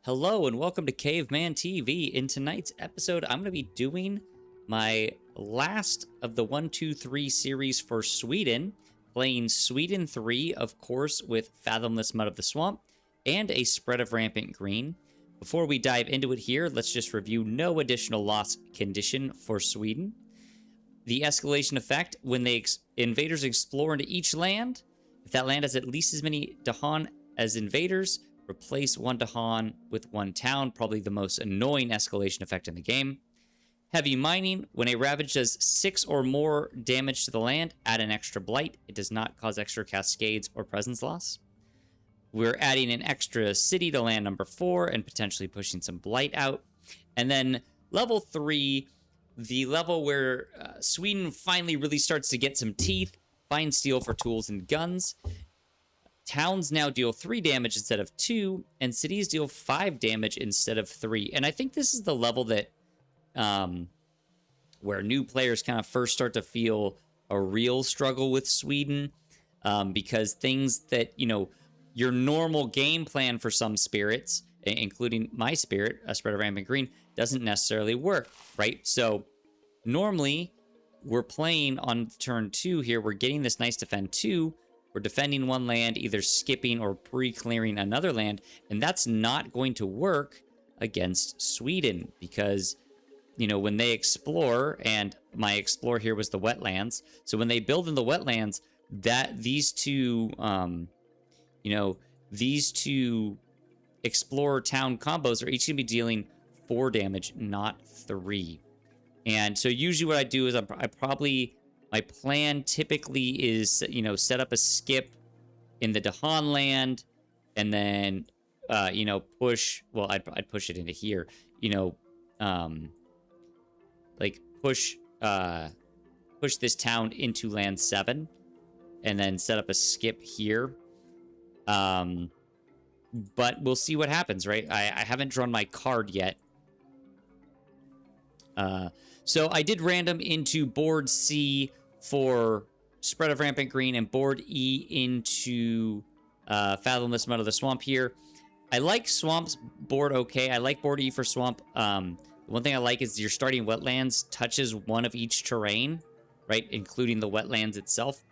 Hello and welcome to Caveman TV. In tonight's episode, I'm going to be doing my last of the 1, 2, 3 series for Sweden, playing Sweden 3, of course, with Fathomless Mud of the Swamp and a spread of Rampant Green. Before we dive into it here, let's just review no additional loss condition for Sweden. The escalation effect, when the invaders explore into each land, if that land has at least as many Dahan as invaders, replace one Dahan with one town, probably the most annoying escalation effect in the game. Heavy mining, when a ravage does 6 or more damage to the land, add an extra blight. It does not cause extra cascades or presence loss. We're adding an extra city to land number 4 and potentially pushing some blight out. And then level 3, the level where Sweden finally really starts to get some teeth, fine steel for tools and guns. Towns now deal 3 damage instead of 2, and cities deal 5 damage instead of 3. And I think this is the level that where new players kind of first start to feel a real struggle with Sweden, because things that, your normal game plan for some spirits, including my spirit, a spread of Rampant Green, doesn't necessarily work, right? So normally we're playing on turn 2 here. We're getting this nice defend 2. We're defending one land, either skipping or pre-clearing another land, and that's not going to work against Sweden because, when they explore, and my explore here was the wetlands, so when they build in the wetlands, these two explore town combos are each going to be dealing 4 damage, not 3. And so usually what I do is my plan typically is, set up a skip in the Dahan land and then, push, well, I'd push it into here, push this town into land 7 and then set up a skip here. But we'll see what happens, right? I haven't drawn my card yet. So I did random into board C for spread of Rampant Green and board E into Fathomless Mud of the Swamp here. I like Swamp's board okay. I like board E for Swamp. The one thing I like is your starting wetlands touches one of each terrain, right? Including the wetlands itself.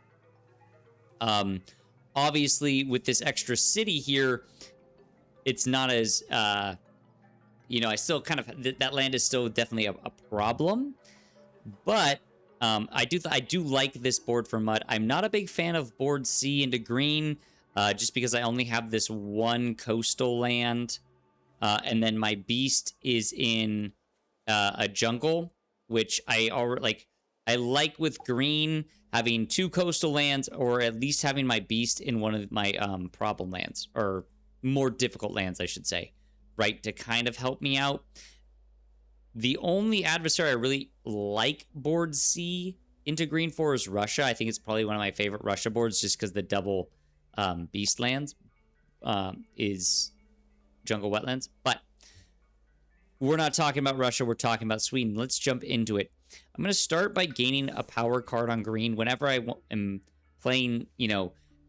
Obviously, with this extra city here, it's not as... I still kind of... That land is still definitely a problem. But... I do like this board for mud. I'm not a big fan of board C into green, just because I only have this one coastal land, and then my beast is in a jungle, which I already like. I like with green having 2 coastal lands, or at least having my beast in one of my problem lands, or more difficult lands, I should say, right, to kind of help me out. The only adversary I really like board C into green for is Russia. I think it's probably one of my favorite Russia boards just because the double beast lands is jungle wetlands. But we're not talking about Russia. We're talking about Sweden. Let's jump into it. I'm going to start by gaining a power card on green whenever I am playing,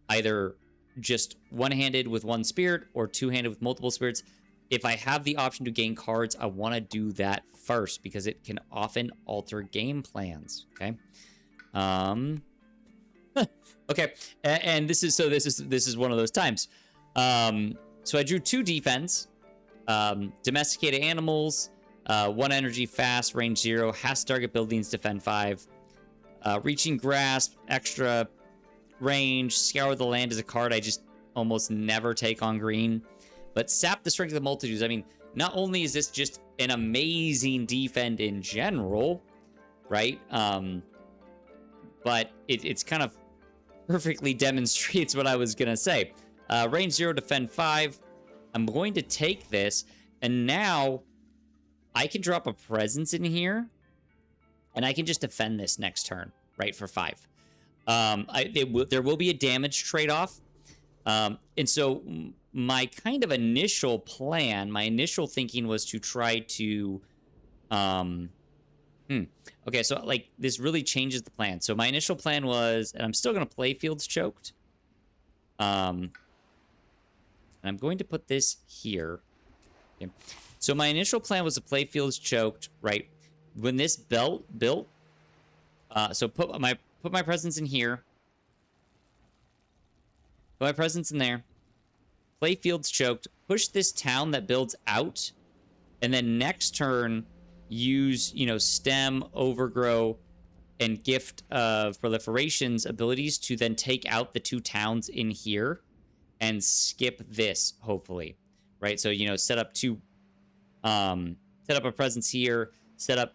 either just one-handed with one spirit or two-handed with multiple spirits. If I have the option to gain cards, I want to do that first because it can often alter game plans. Okay. Okay. And this is one of those times. So I drew 2 defense, domesticated animals, 1 energy fast, range 0, has target buildings, defend 5, reaching grasp, extra range, scour the land is a card I just almost never take on green. But sap the strength of the multitudes. I mean, not only is this just an amazing defend in general, right? But it's kind of perfectly demonstrates what I was going to say. Range 0, defend 5. I'm going to take this, and now I can drop a presence in here, and I can just defend this next turn, right, for 5. There will be a damage trade-off. And so my kind of initial plan, my initial thinking was to try to, okay, so like this really changes the plan. So my initial plan was, and I'm still going to play Fields Choked. And I'm going to put this here. Okay. So my initial plan was to play fields choked, right? When this belt built, so put my presence in here. Put my presence in there. Play fields choked. Push this town that builds out. And then next turn, use, stem, overgrow, and gift of proliferation's abilities to then take out the 2 towns in here and skip this, hopefully. Right? So, set up set up a presence here, set up,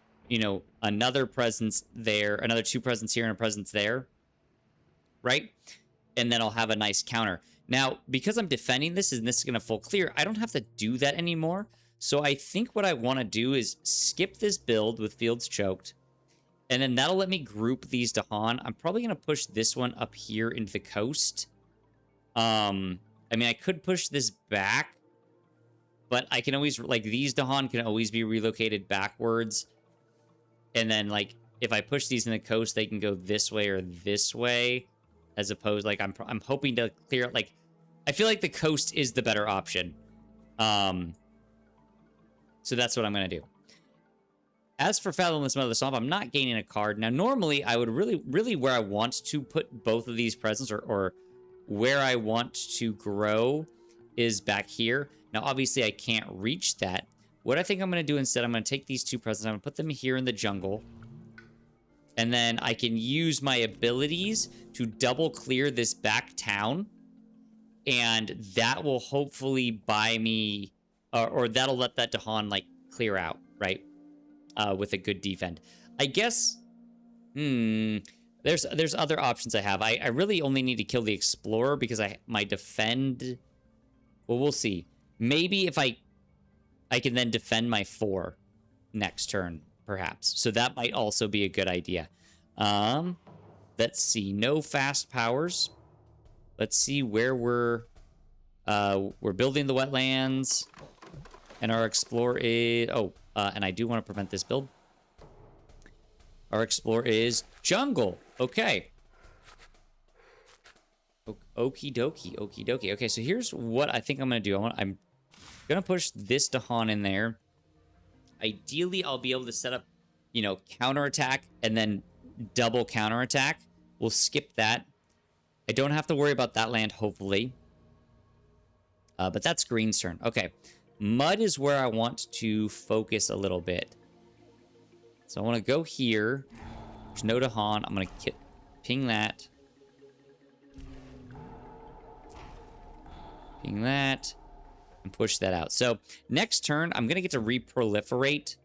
another presence there, another 2 presence here and a presence there. Right? And then I'll have a nice counter. Now, because I'm defending this and this is going to full clear, I don't have to do that anymore. So I think what I want to do is skip this build with fields choked. And then that'll let me group these to Han. I'm probably going to push this one up here into the coast. I could push this back. But I can always, these Dahan can always be relocated backwards. And then, if I push these in the coast, they can go this way or this way. As opposed, I'm hoping to clear, I feel like the coast is the better option. So that's what I'm going to do. As for Fathomless Mother of the Swamp, I'm not gaining a card. Now, normally, I would really where I want to put both of these presents or where I want to grow is back here. Now, obviously, I can't reach that. What I think I'm going to do instead, I'm going to take these 2 presents. I'm going to put them here in the jungle. And then I can use my abilities to double clear this back town. And that will hopefully buy me, or that'll let that Dahan, clear out, right? With a good defend. I guess, there's other options I have. I really only need to kill the Explorer because my defend, well, we'll see. Maybe if I can then defend my 4 next turn, perhaps. So that might also be a good idea. Let's see. No fast powers. Let's see where we're building the wetlands. And our Explorer is... and I do want to prevent this build. Our Explorer is jungle. Okay. Okie dokie. Okie dokie. Okay, so here's what I think I'm going to do. I'm going to push this Dahan in there. Ideally, I'll be able to set up, counterattack and then double counterattack. We'll skip that. I don't have to worry about that land, hopefully. But that's green's turn. Okay. Mud is where I want to focus a little bit. So I want to go here. There's no Dahan. I'm going to ping that. Ping that. And push that out. So next turn, I'm going to get to reproliferate.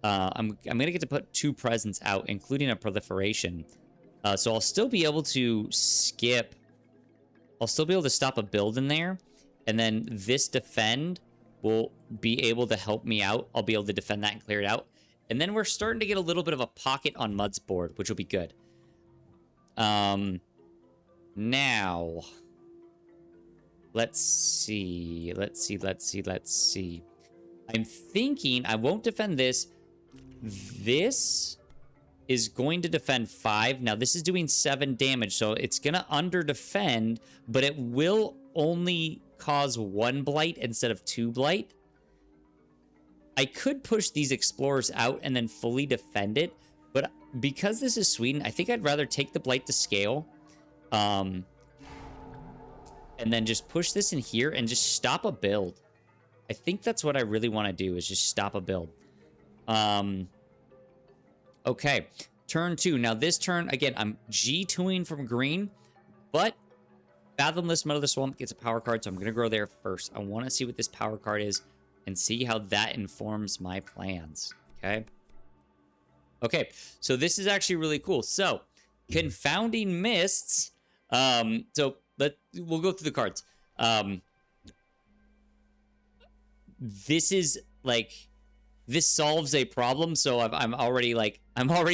I'm going to get to put 2 presents out, including a proliferation. So I'll still be able to skip. I'll still be able to stop a build in there. And then this defend will be able to help me out. I'll be able to defend that and clear it out. And then we're starting to get a little bit of a pocket on Mud's board, which will be good. Now, let's see. I'm thinking I won't defend this. This is going to defend 5. Now, this is doing 7 damage, so it's going to under-defend, but it will only cause 1 blight instead of 2 blight. I could push these Explorers out and then fully defend it, but because this is Sweden, I think I'd rather take the blight to scale. And then just push this in here and just stop a build. I think that's what I really want to do, is just stop a build. Okay, turn 2. Now this turn, again, I'm G2ing from green, but Fathomless Mud of the Swamp gets a power card, so I'm going to grow there first. I want to see what this power card is and see how that informs my plans, okay? Okay, so this is actually really cool. So, Confounding Mists. We'll go through the cards. This solves a problem, so I'm already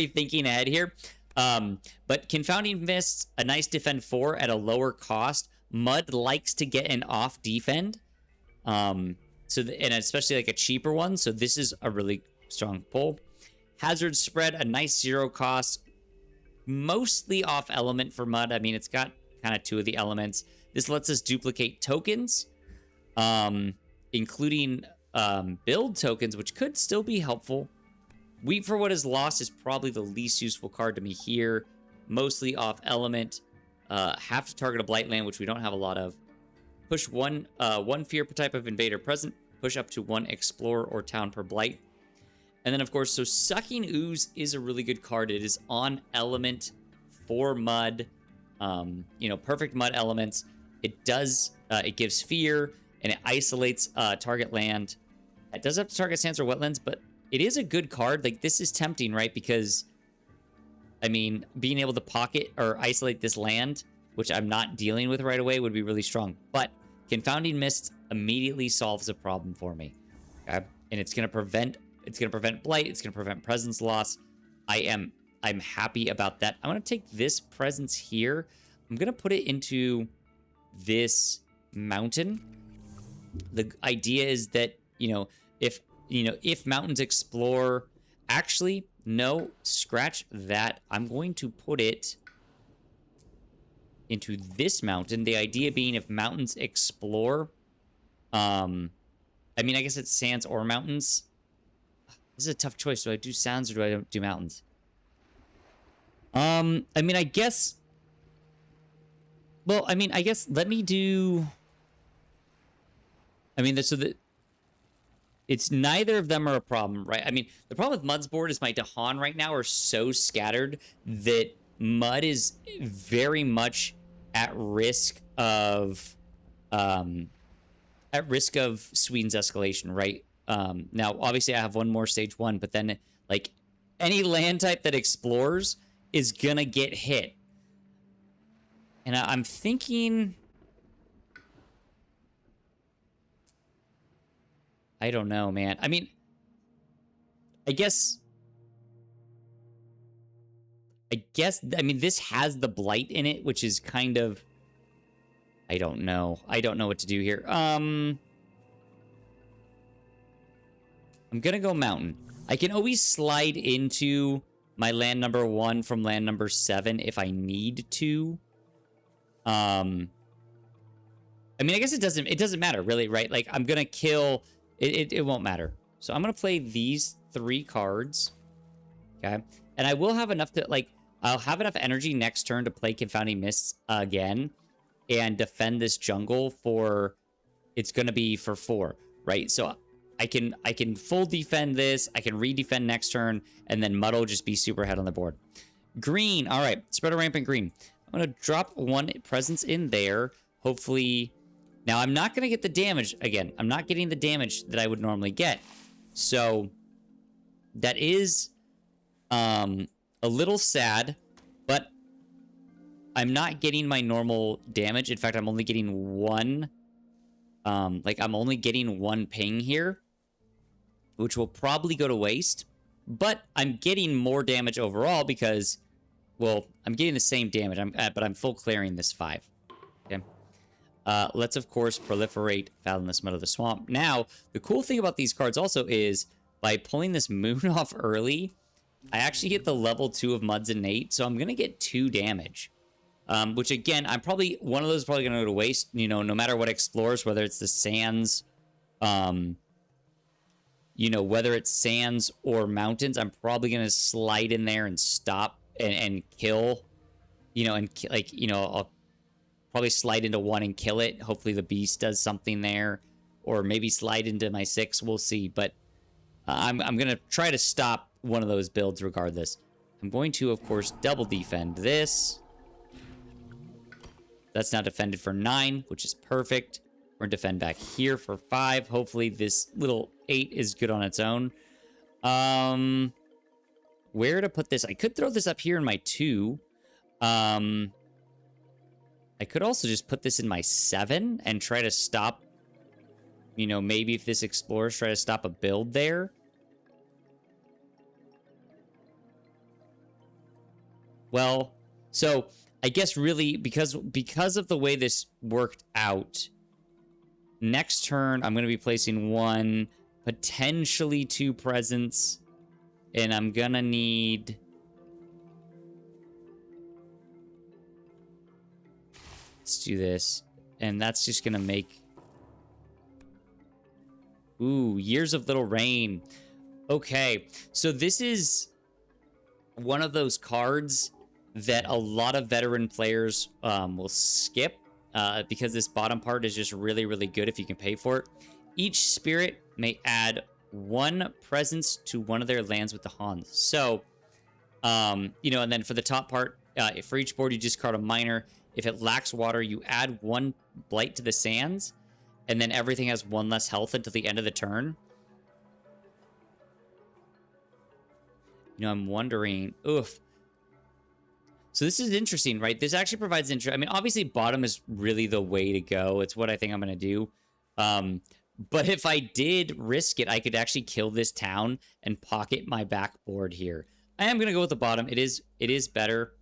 thinking ahead here. But Confounding Mists, a nice defend 4 at a lower cost. Mud likes to get an off defend. And especially a cheaper one, so this is a really strong pull. Hazard Spread, a nice 0 cost, mostly off element for Mud. I mean, it's got kind of 2 of the elements. This lets us duplicate tokens, including build tokens, which could still be helpful. Weep for What Is Lost is probably the least useful card to me here. Mostly off element. Have to target a blight land, which we don't have a lot of. Push one fear per type of invader present. Push up to 1 explorer or town per blight. And then, of course, so Sucking Ooze is a really good card. It is on element for mud. Perfect mud elements. It does, it gives fear, and it isolates target land. It does have to target sands or wetlands, but it is a good card. Like, this is tempting, right? Because, I mean, being able to pocket or isolate this land, which I'm not dealing with right away, would be really strong. But Confounding Mist immediately solves a problem for me. Okay? And it's gonna prevent blight, it's gonna prevent presence loss. I'm happy about that. I'm gonna take this presence here. I'm gonna put it into this mountain. The idea is that, if mountains explore, actually, no, scratch that. I'm going to put it into this mountain. The idea being if mountains explore, I guess it's sands or mountains. This is a tough choice. Do I do sands or do I do mountains? I guess let me do... it's neither of them are a problem, right? I mean, the problem with Mud's board is my Dahan right now are so scattered that Mud is very much at risk of Sweden's escalation, right? Now, obviously, I have one more stage 1, but then, like, any land type that explores is gonna get hit. And I'm thinking... I don't know, man. I mean, this has the blight in it, which is kind of... I don't know what to do here. I'm gonna go mountain. I can always slide into my land number 1 from land number 7 if I need to. I guess it doesn't matter, really, right? Like, I'm gonna kill... It won't matter. So I'm gonna play these 3 cards. Okay. And I will have enough to, like... I'll have enough energy next turn to play Confounding Mists again and defend this jungle for... It's gonna be for 4, right? So I can full defend this, I can re-defend next turn, and then Mud will just be super ahead on the board. Green, all right, spread a Rampant green. I'm gonna drop 1 presence in there. Hopefully, now I'm not gonna get the damage again. I'm not getting the damage that I would normally get. So that is a little sad, but I'm not getting my normal damage. In fact, I'm only getting 1. I'm only getting 1 ping here, which will probably go to waste. But I'm getting more damage overall because, well, I'm getting the same damage. But I'm full clearing this 5. Okay. Let's, of course, proliferate Fathomless Mud of the Swamp. Now, the cool thing about these cards also is, by pulling this Moon off early, I actually get the level 2 of Mud's innate, so I'm going to get 2 damage. Which, again, one of those is probably going to go to waste, no matter what explores, whether it's the sands, whether it's sands or mountains, I'm probably going to slide in there and stop and kill, I'll probably slide into 1 and kill it. Hopefully the beast does something there, or maybe slide into my 6. We'll see. But I'm going to try to stop one of those builds regardless. I'm going to, of course, double defend this. That's now defended for 9, which is perfect. We're going to defend back here for 5. Hopefully this little 8 is good on its own. Where to put this? I could throw this up here in my 2. I could also just put this in my 7 and try to stop, maybe if this explores, try to stop a build there. Well, so I guess really because of the way this worked out, next turn I'm going to be placing 1, potentially 2 presents, and I'm going to need... Let's do this. And that's just going to make... Ooh, Years of Little Rain. Okay, so this is one of those cards that a lot of veteran players will skip because this bottom part is just really, really good if you can pay for it. Each spirit may add 1 presence to one of their lands with the Hans. So, you know, and then for the top part, for each board you discard a minor. If it lacks water, you add 1 blight to the sands, and then everything has 1 less health until the end of the turn. You know, I'm wondering, oof. So this is interesting, right? This actually provides interest. I mean, obviously bottom is really the way to go. It's what I think I'm going to do. But if I did risk it, I could actually kill this town and pocket my backboard here. I am going to go with the bottom. It is better.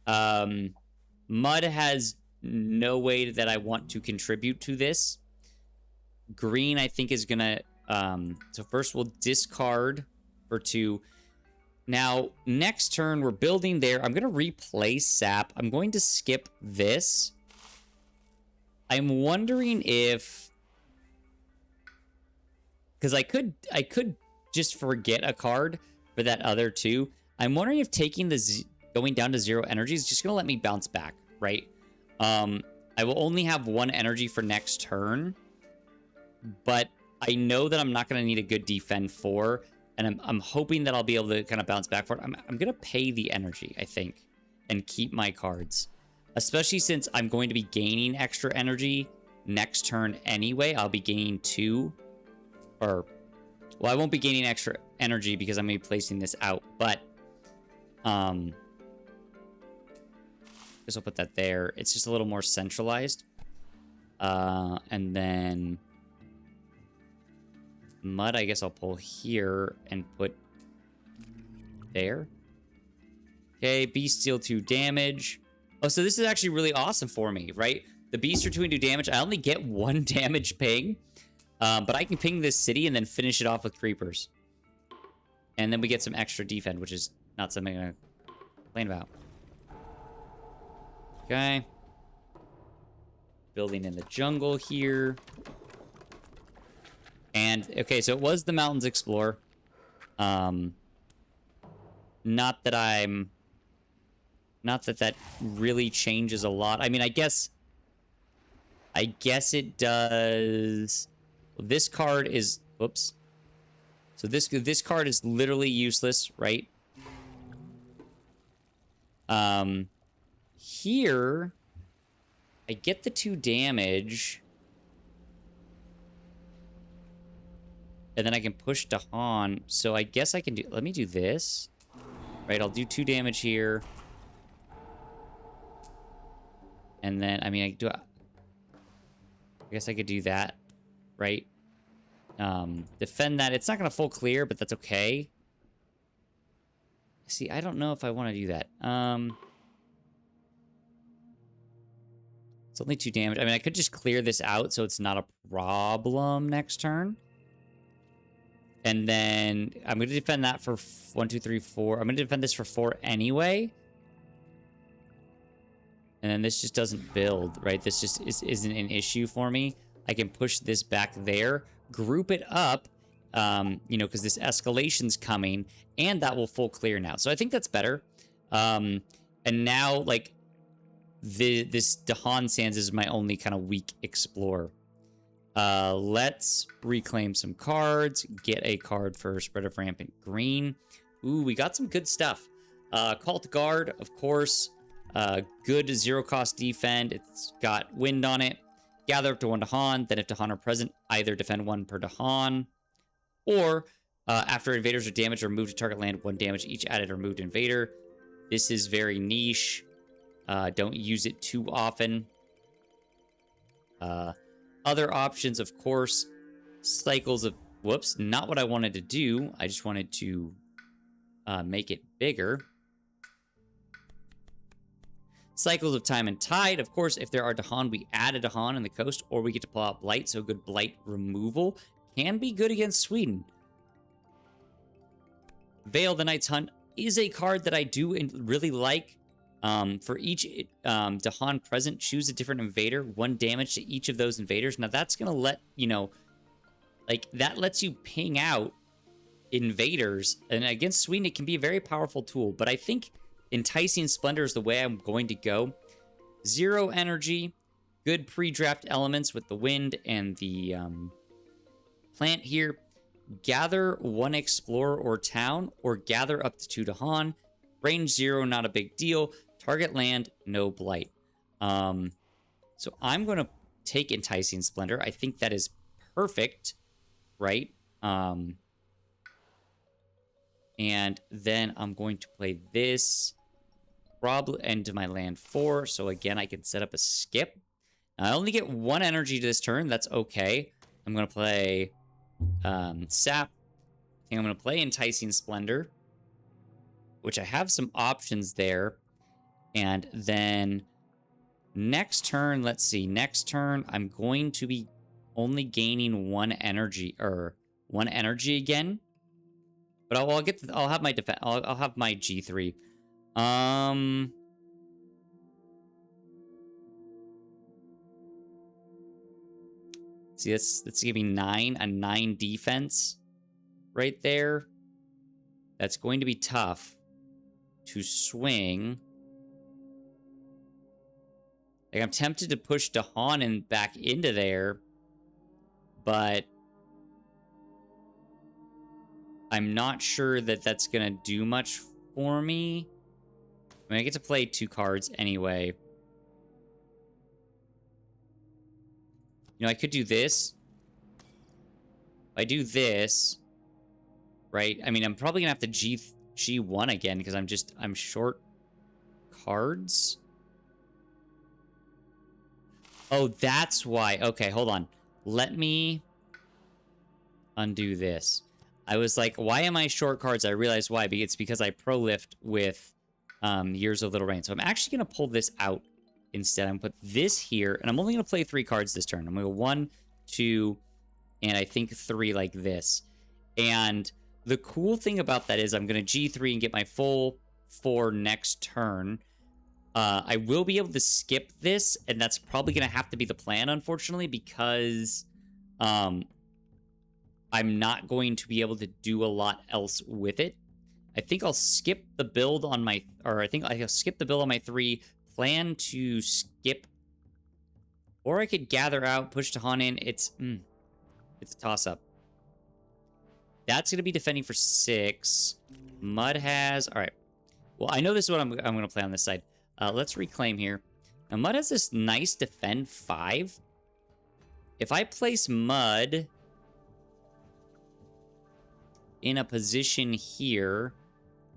Mud has no way that I want to contribute to this. Green, I think, is going to... so first we'll discard for 2. Now, next turn, we're building there. I'm going to replace Sap. I'm going to skip this. I'm wondering if... because I could just forget a card for that other 2. I'm wondering if taking the going down to 0 energy is just going to let me bounce back, right? I will only have 1 energy for next turn, but I know that I'm not going to need a good defend 4, and I'm hoping that I'll be able to kind of bounce back for it. I'm going to pay the energy, I think, and keep my cards, especially since I'm going to be gaining extra energy next turn anyway. I'll be gaining 2. Or, well, I won't be gaining extra energy because I'm going to be placing this out, but, I guess I'll put that there. It's just a little more centralized. And then Mud, I guess I'll pull here and put there. Okay, Beast deal 2 damage. Oh, so this is actually really awesome for me, right? The Beasts are 2 and 2 damage. I only get 1 damage ping. But I can ping this city and then finish it off with creepers. And then we get some extra defend, which is not something I'm going to complain about. Okay. Building in the jungle here. And, okay, so it was the Mountains Explorer. Not that that really changes a lot. I mean, I guess it does... This card is... Whoops. So this card is literally useless, right? Here, I get the 2 damage. And then I can push Dahan. So I guess I can do... Let me do this. Right, I'll do 2 damage here. And then, I mean, I guess I could do that. Right? Defend that. It's not going to full clear, but that's okay. See, I don't know if I want to do that. It's only 2 damage. I mean, I could just clear this out so it's not a problem next turn. And then I'm going to defend that for 1, 2, 3, 4. I'm going to defend this for 4 anyway. And then this just doesn't build, right? This just isn't an issue for me. I can push this back there, group it up, you know, because this escalation's coming, and that will full clear now. So I think that's better. And now, like, this Dahan Sands is my only kind of weak explorer. Let's reclaim some cards, get a card for Spread of Rampant Green. Ooh, we got some good stuff. Cult Guard, of course. Good 0-cost defend. It's got wind on it. Gather up to 1 Dahan. Then if Dahan are present, either defend 1 per Dahan. Or, after invaders are damaged or moved to target land, 1 damage each added or moved invader. This is very niche. Don't use it too often. Other options, of course, cycles of... Whoops, not what I wanted to do. I just wanted to make it bigger. Cycles of Time and Tide. Of course, if there are Dahan, we add a Dahan on the coast, or we get to pull out Blight, so good Blight removal can be good against Sweden. Veil the Night's Hunt is a card that I do really like. For each Dahan present, choose a different invader. 1 damage to each of those invaders. Now, that's going to let, you know, like, that lets you ping out invaders. And against Sweden, it can be a very powerful tool. But I think Enticing Splendor is the way I'm going to go. 0 energy, good pre-draft elements with the wind and the plant here. Gather 1 explorer or town, or gather up to 2 Dahan. Range 0, not a big deal. Target land, no blight. So I'm going to take Enticing Splendor. I think that is perfect, right? And then I'm going to play this probably into my land 4. So again, I can set up a skip. I only get 1 energy to this turn. That's okay. I'm going to play Sap. I think I'm going to play Enticing Splendor, which I have some options there. And then next turn, let's see. Next turn, I'm going to be only gaining 1 energy, or 1 energy again. But I'll have my defense. I'll have my G3. See, that's gonna be 9, a 9 defense right there. That's going to be tough to swing. Like, I'm tempted to push Dahan back into there, but I'm not sure that that's going to do much for me. I mean, I get to play 2 cards anyway. You know, I could do this. If I do this, right? I mean, I'm probably going to have to G1 again because I'm short cards. Oh, that's why. Okay, hold on. Let me undo this. I was like, why am I short cards? I realized why. It's because I pro-lift with Years of Little Rain. So I'm actually going to pull this out instead. I'm going to put this here, and I'm only going to play 3 cards this turn. I'm going to go 1, 2, and I think 3 like this. And the cool thing about that is I'm going to G3 and get my full 4 next turn. I will be able to skip this, and that's probably going to have to be the plan, unfortunately, because I'm not going to be able to do a lot else with it. I think I'll skip the build on my... Or I think I'll skip the build on my 3. Plan to skip... Or I could gather out, push Dahan in. It's a toss-up. That's going to be defending for 6. Mud has... Alright. Well, I know this is what I'm going to play on this side. Let's reclaim here. Now, Mud has this nice defend 5. If I place Mud in a position here,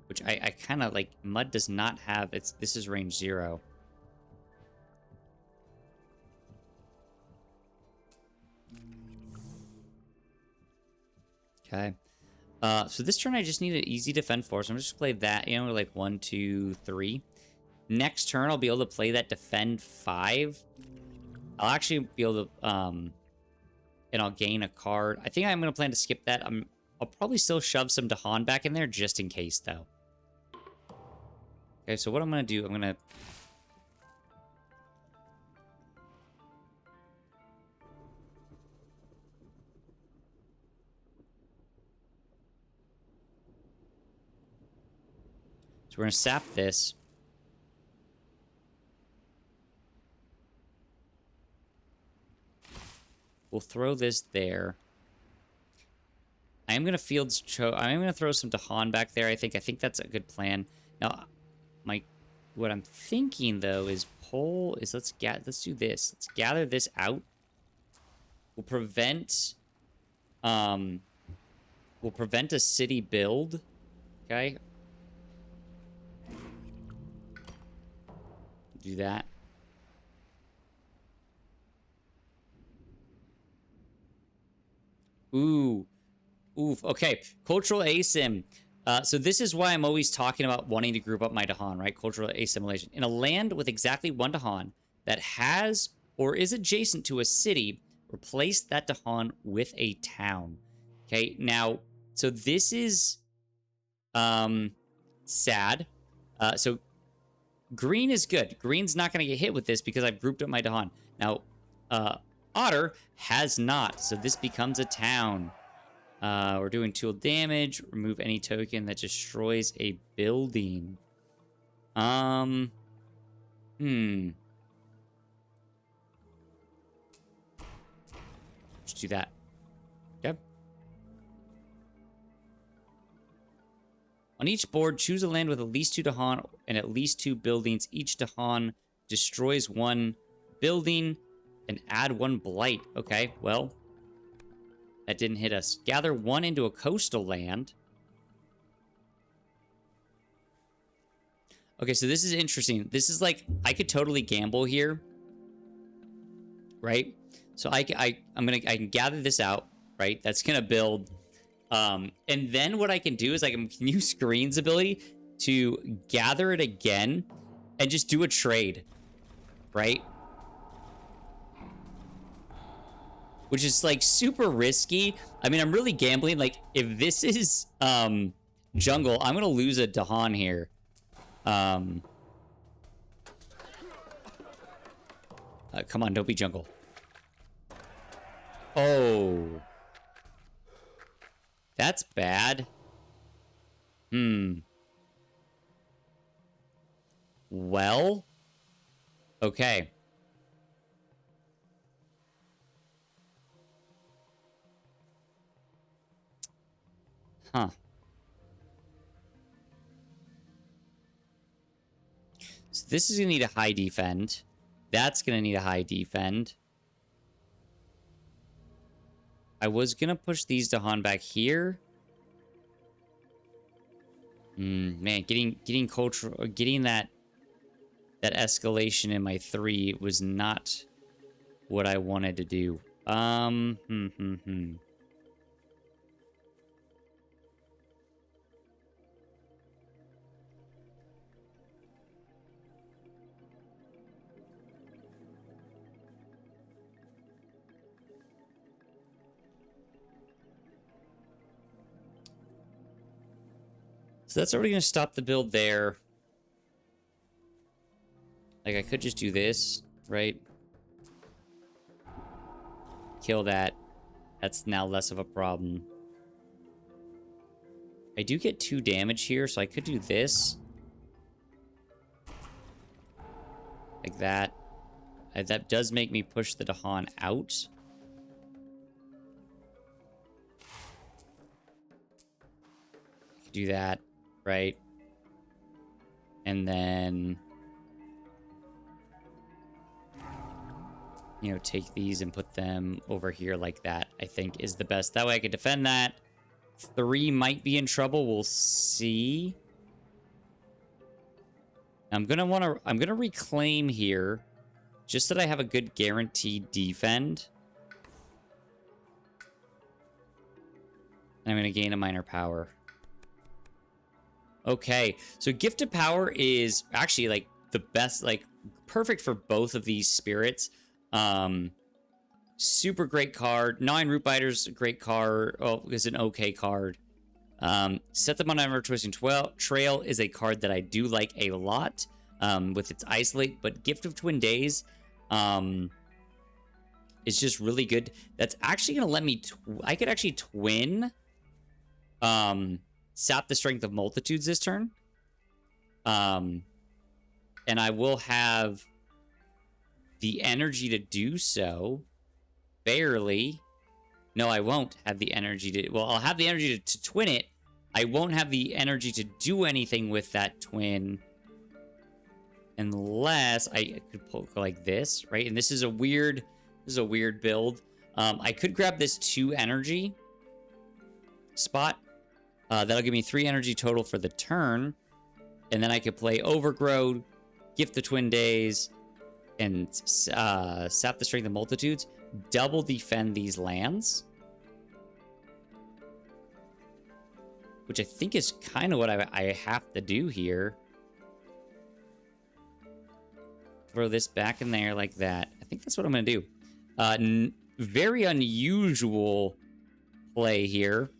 which I kind of like, Mud does not have, this is range 0. Okay. So this turn I just need an easy defend 4, so I'm just going to play that, you know, like 1, 2, 3. Next turn, I'll be able to play that defend 5. I'll actually be able to, and I'll gain a card. I think I'm going to plan to skip that. I'll probably still shove some Dahan back in there just in case, though. Okay, so what I'm going to do, I'm going to... So we're going to sap this. We'll throw this there. I am going to I'm going to throw some Dahan back there, I think. I think that's a good plan. Now, what I'm thinking, though, is let's do this. Let's gather this out. We'll prevent a city build. Okay? Do that. Ooh. Oof. Okay. Cultural asim. So this is why I'm always talking about wanting to group up my Dahan, right? Cultural assimilation. In a land with exactly 1 Dahan that has or is adjacent to a city, replace that Dahan with a town. Okay. Now, so this is sad. So green is good. Green's not going to get hit with this because I've grouped up my Dahan. Now, Otter has not. So this becomes a town. We're doing tool damage. Remove any token that destroys a building. Hmm. Let's do that. Okay. On each board, choose a land with at least 2 Dahan and at least 2 buildings. Each Dahan destroys 1 building and add 1 blight. Okay, well, that didn't hit us. Gather 1 into a coastal land. Okay, so this is interesting. This is like, I could totally gamble here, right? So I can gather this out, right? That's gonna build. And then what I can do is I can use Screen's ability to gather it again and just do a trade, right? Which is like super risky. I mean, I'm really gambling. Like, if this is jungle, I'm gonna lose a Dahan here. Come on, don't be jungle. Oh. That's bad. Well. Okay. Huh. So this is going to need a high defend. That's going to need a high defend. I was going to push these Dahan back here. Man, getting cultural, getting that escalation in my 3 was not what I wanted to do. So that's already going to stop the build there. Like, I could just do this, right? Kill that. That's now less of a problem. I do get 2 damage here, so I could do this. Like that. That does make me push the Dahan out. I could do that. Right? And then, you know, take these and put them over here like that, I think is the best. That way I can defend that. 3 might be in trouble. We'll see. I'm gonna reclaim here, just that I have a good guaranteed defend. And I'm gonna gain a minor power. Okay, so Gifted Power is actually, like, the best, like, perfect for both of these spirits. Super great card. 9 Root Biters, great card. Oh, is an okay card. Set them on Ever Twisting Trail is a card that I do like a lot with its Isolate, but Gift of Twin Days is just really good. That's actually going to let me... I could actually twin... sap the Strength of Multitudes this turn. And I will have the energy to do so. Barely. No, I won't have the energy to... Well, I'll have the energy to twin it. I won't have the energy to do anything with that twin. Unless I could poke like this, right? And this is a weird build. I could grab this 2 energy spot. That'll give me 3 energy total for the turn. And then I could play Overgrowth, Gift the Twin Days, and Sap the Strength of Multitudes. Double defend these lands. Which I think is kind of what I have to do here. Throw this back in there like that. I think that's what I'm going to do. Very unusual play here.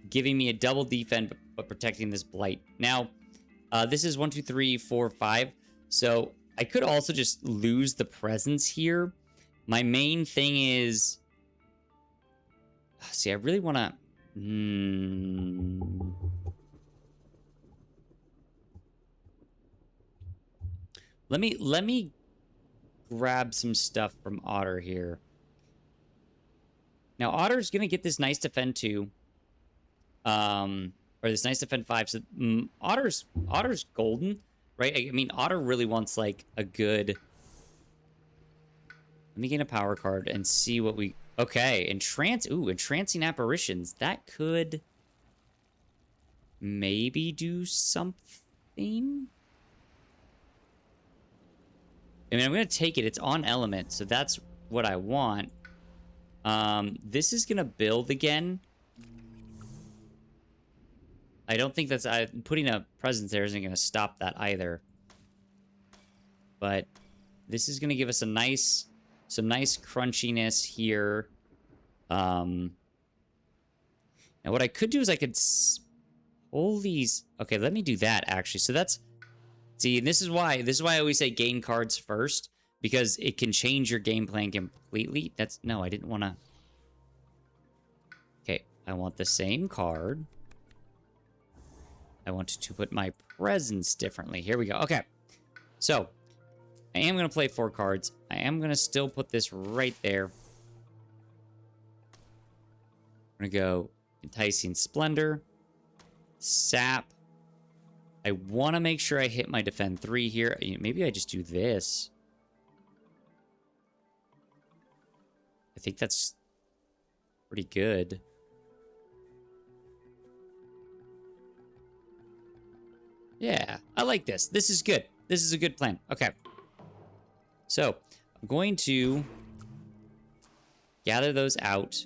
Giving me a double defend, but protecting this blight. Now, this is 1, 2, 3, 4, 5. So I could also just lose the presence here My main thing is... See, I really want to... Let me grab some stuff from Otter here. Now, Otter's going to get this nice defend 2. Or this nice defend 5. So, Otter's golden, right? I mean, Otter really wants, like, a good... Let me get a power card and see what we... Okay, Entrancing Apparitions. That could maybe do something. I mean, I'm going to take it. It's on element, so that's what I want. This is going to build again. I don't think that's... putting a presence there isn't going to stop that either. But this is going to give us a nice... some nice crunchiness here. Now what I could do is I could pull these... Okay, let me do that, actually. So that's... See, this is why I always say gain cards first, because it can change your game plan completely. That's... No, I didn't want to... Okay, I want the same card. I want to put my presence differently. Here we go. Okay, so... I am going to play 4 cards. I am going to still put this right there. I'm going to go Enticing Splendor. Sap. I want to make sure I hit my Defend 3 here. Maybe I just do this. I think that's pretty good. Yeah, I like this. This is good. This is a good plan. Okay. So, I'm going to gather those out.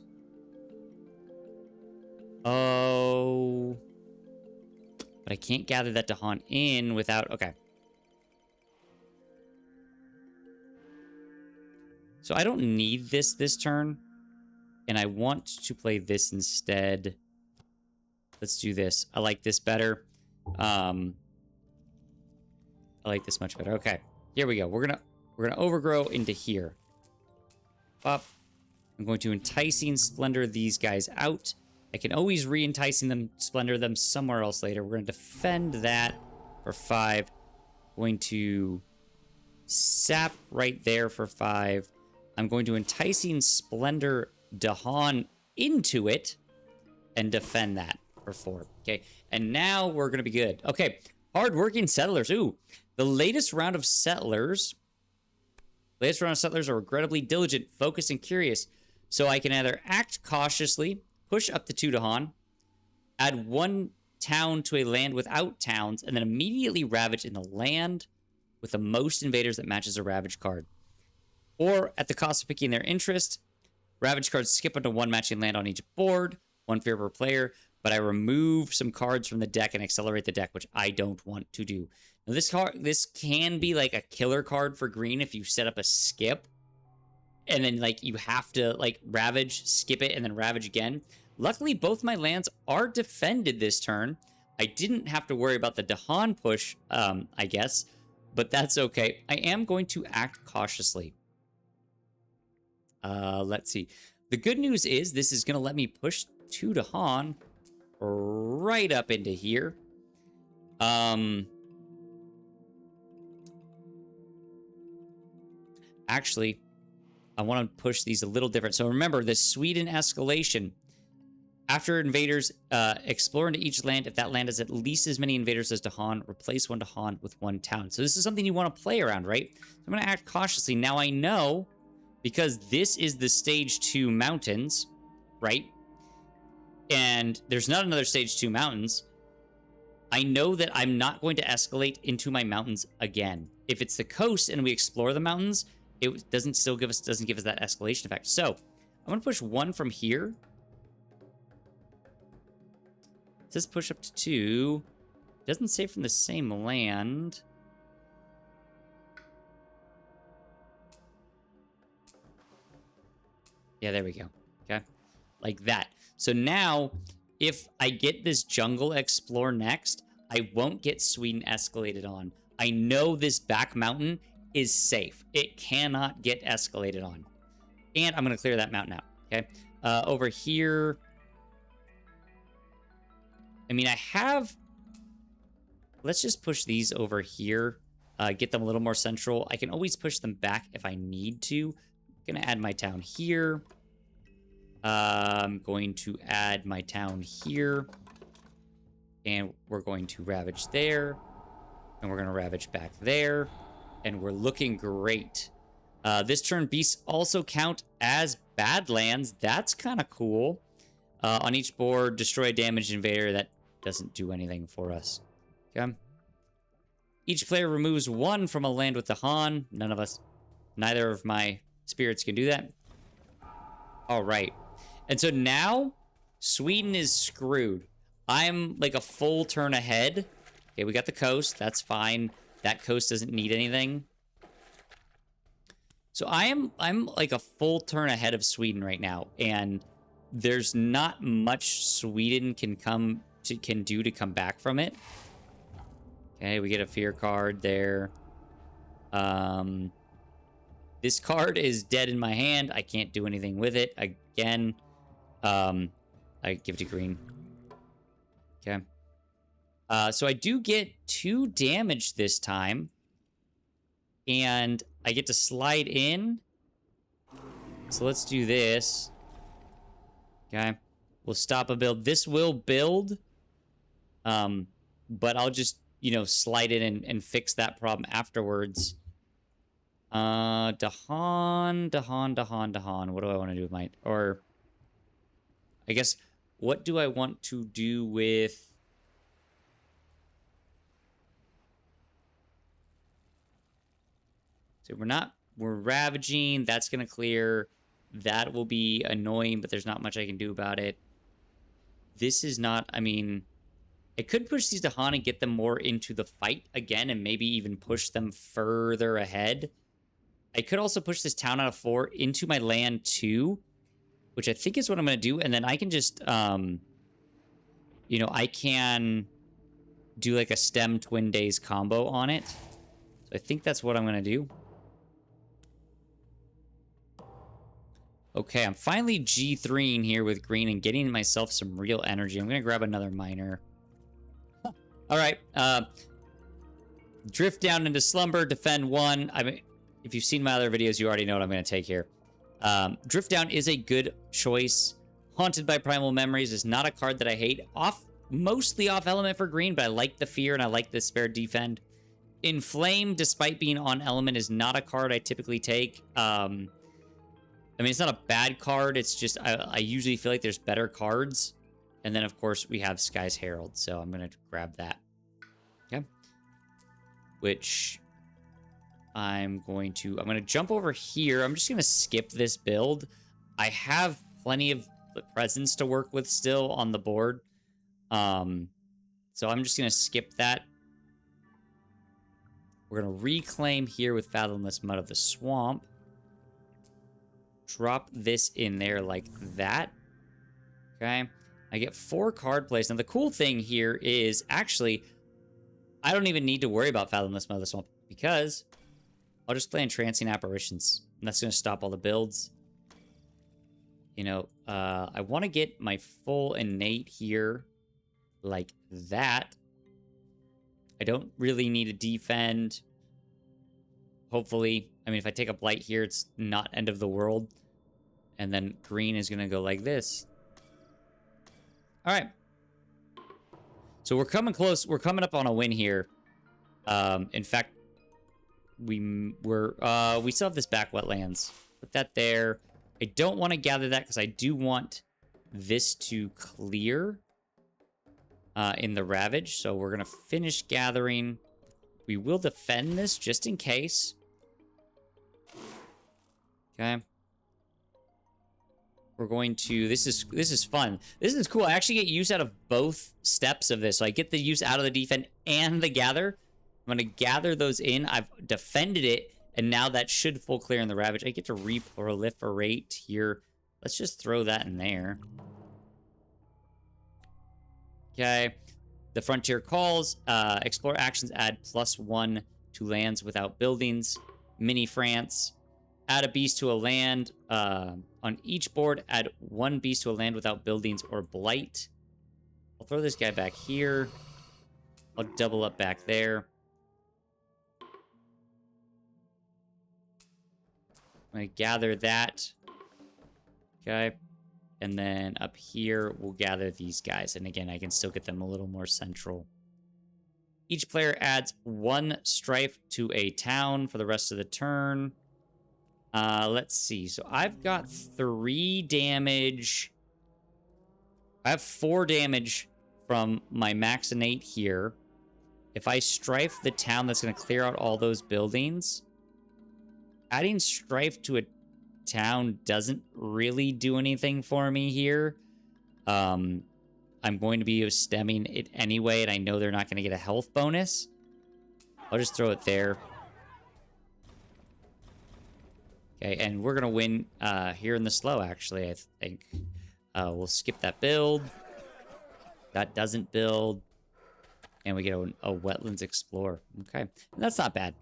Oh. But I can't gather that Dahan in without... Okay. So I don't need this turn. And I want to play this instead. Let's do this. I like this better. I like this much better. Okay. Here we go. We're gonna overgrow into here. Up. I'm going to Enticing Splendor these guys out. I can always re-enticing them, Splendor them somewhere else later. We're going to defend that for 5. Going to sap right there for 5. I'm going to Enticing Splendor Dahan into it and defend that for 4. Okay, and now we're going to be good. Okay, Hardworking Settlers. Ooh, the latest round of Settlers... Latest round of Settlers are regrettably diligent, focused, and curious. So I can either act cautiously, push up to 2 Dahan, add 1 town to a land without towns, and then immediately ravage in the land with the most invaders that matches a ravage card. Or, at the cost of picking their interest, ravage cards skip onto 1 matching land on each board, 1 fear per player, but I remove some cards from the deck and accelerate the deck, which I don't want to do. Now, this can be like a killer card for green if you set up a skip, and then like you have to like ravage, skip it, and then ravage again. Luckily, both my lands are defended this turn. I didn't have to worry about the Dahan push, I guess, but that's okay. I am going to act cautiously. Let's see. The good news is this is going to let me push 2 Dahan right up into here. Actually, I want to push these a little different. So remember, the Sweden escalation. After invaders explore into each land, if that land has at least as many invaders as Dahan, replace 1 Dahan with 1 town. So this is something you want to play around, right? So I'm going to act cautiously. Now I know, because this is the stage 2 mountains, right? And there's not another stage 2 mountains. I know that I'm not going to escalate into my mountains again. If it's the coast and we explore the mountains, it doesn't give us that escalation effect. So I'm going to push 1 from here. It says push up to 2. Doesn't say from the same land. Yeah, there we go. Okay. Like that. So now, if I get this jungle explore next, I won't get Sweden escalated on. I know this back mountain is safe. It cannot get escalated on. And I'm going to clear that mountain out. Okay. Over here. I mean, I have... Let's just push these over here. Get them a little more central. I can always push them back if I need to. I'm going to add my town here. I'm going to add my town here. And we're going to ravage there. And we're going to ravage back there. And we're looking great. This turn, beasts also count as Badlands. That's kind of cool. On each board, destroy a damaged invader. That doesn't do anything for us. Okay. Each player removes 1 from a land with the Han. None of us, neither of my spirits can do that. All right. And so now, Sweden is screwed. I'm like a full turn ahead. Okay, we got the coast. That's fine. That coast doesn't need anything. So I'm like a full turn ahead of Sweden right now, and there's not much Sweden can do to come back from it. Okay, we get a fear card there. This card is dead in my hand. I can't do anything with it. Again, I give it to green. Okay. So I do get 2 damage this time. And I get to slide in. So let's do this. Okay. We'll stop a build. This will build. But I'll just, you know, slide in and fix that problem afterwards. Dahan. What do I want to do with my... Or... I guess, what do I want to do with... So we're ravaging. That's going to clear. That will be annoying, but there's not much I can do about it. This is not, I mean, I could push these to Han and get them more into the fight again and maybe even push them further ahead. I could also push this town out of 4 into my land 2, which I think is what I'm going to do. And then I can just, you know, I can do like a stem twin days combo on it. So I think that's what I'm going to do. Okay, I'm finally G3ing here with green and getting myself some real energy. I'm going to grab another miner. All right. Drift down into slumber, defend 1. I mean, if you've seen my other videos, you already know what I'm going to take here. Drift down is a good choice. Haunted by Primal Memories is not a card that I hate. Mostly off element for green, but I like the fear and I like the spare defend. Inflame, despite being on element, is not a card I typically take. I mean, it's not a bad card. It's just, I usually feel like there's better cards. And then, of course, we have Sky's Herald. So I'm going to grab that. Okay. Which I'm going to jump over here. I'm just going to skip this build. I have plenty of presence to work with still on the board. So I'm just going to skip that. We're going to reclaim here with Fathomless Mud of the Swamp. Drop this in there like that. Okay. I get 4 card plays. Now, the cool thing here is, actually, I don't even need to worry about Fathomless Mud of the Swamp because I'll just play Entrancing Apparitions. And that's going to stop all the builds. You know, I want to get my full innate here like that. I don't really need to defend. Hopefully. I mean, if I take a blight here, it's not end of the world. And then green is going to go like this. All right. So we're coming close. We're coming up on a win here. In fact, we still have this back wetlands. Put that there. I don't want to gather that because I do want this to clear in the Ravage. So we're going to finish gathering. We will defend this just in case. Okay. We're going to, this is fun. This is cool. I actually get use out of both steps of this. So I get the use out of the defend and the gather. I'm going to gather those in. I've defended it, and now that should full clear in the Ravage. I get to reproliferate here. Let's just throw that in there. Okay. The Frontier calls. Explore actions add +1 to lands without buildings. Mini France. Add a beast to a land. On each board, add 1 beast to a land without buildings or blight. I'll throw this guy back here. I'll double up back there. I'm going to gather that. Okay. And then up here, we'll gather these guys. And again, I can still get them a little more central. Each player adds 1 strife to a town for the rest of the turn. Let's see. So I've got 3 damage. I have 4 damage from my Maxinate here. If I strife the town, that's going to clear out all those buildings. Adding strife to a town doesn't really do anything for me here. I'm going to be stemming it anyway, and I know they're not going to get a health bonus. I'll just throw it there. Okay, and we're going to win here in the slow, actually, I think. We'll skip that build. That doesn't build. And we get a Wetlands Explorer. Okay, and that's not bad.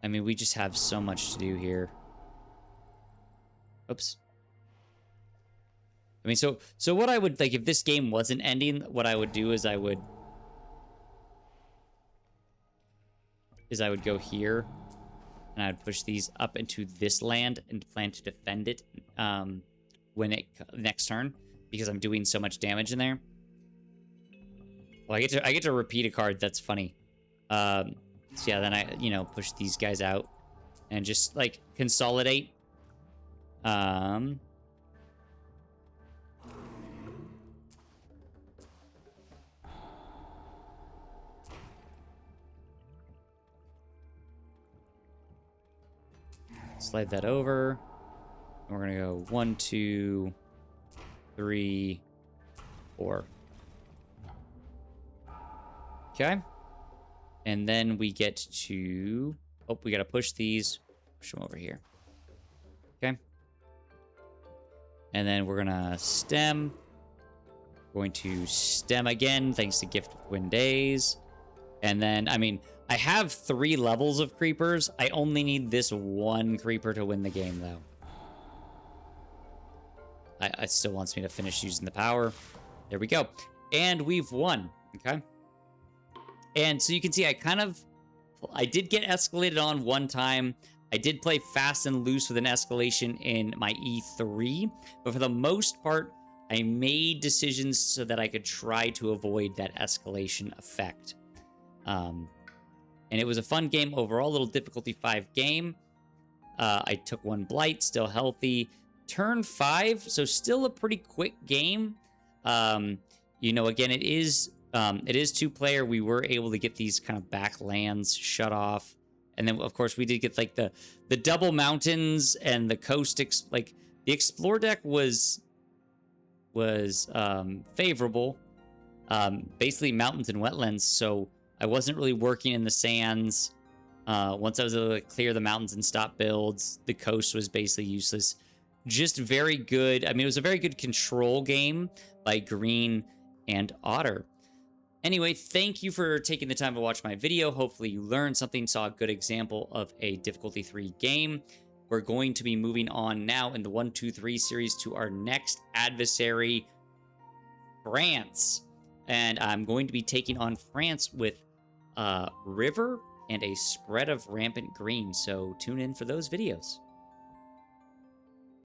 I mean, we just have so much to do here. Oops. I mean, so what I would, like, if this game wasn't ending, what I would do is I would go here, and I would push these up into this land and plan to defend it when it next turn, because I'm doing so much damage in there. Well, I get to repeat a card. That's funny. So yeah, then I push these guys out and just like consolidate. Slide that over. We're gonna go 1, 2, 3, 4. Okay. And then we get to... Oh, we gotta push these. Push them over here. Okay. And then we're gonna stem. We're going to stem again, thanks to Gift of Twin Days. And then, I mean, I have 3 levels of creepers. I only need this 1 creeper to win the game, though. It still wants me to finish using the power. There we go. And we've won. Okay. And so you can see I did get escalated on one time. I did play fast and loose with an escalation in my E3. But for the most part, I made decisions so that I could try to avoid that escalation effect. And it was a fun game overall, little difficulty 5 game. I took 1 blight, still healthy. Turn 5, so still a pretty quick game. Again, it is 2-player. We were able to get these kind of back lands shut off. And then, of course, we did get like the double mountains and the coast. The explore deck was favorable. Basically mountains and wetlands, so I wasn't really working in the sands. Once I was able to clear the mountains and stop builds, the coast was basically useless. Just very good. I mean, it was a very good control game by Green and Otter. Anyway, thank you for taking the time to watch my video. Hopefully you learned something, saw a good example of a difficulty 3 game. We're going to be moving on now in the 1, 2, 3 series to our next adversary, France. And I'm going to be taking on France with River and a spread of Rampant Green. So tune in for those videos.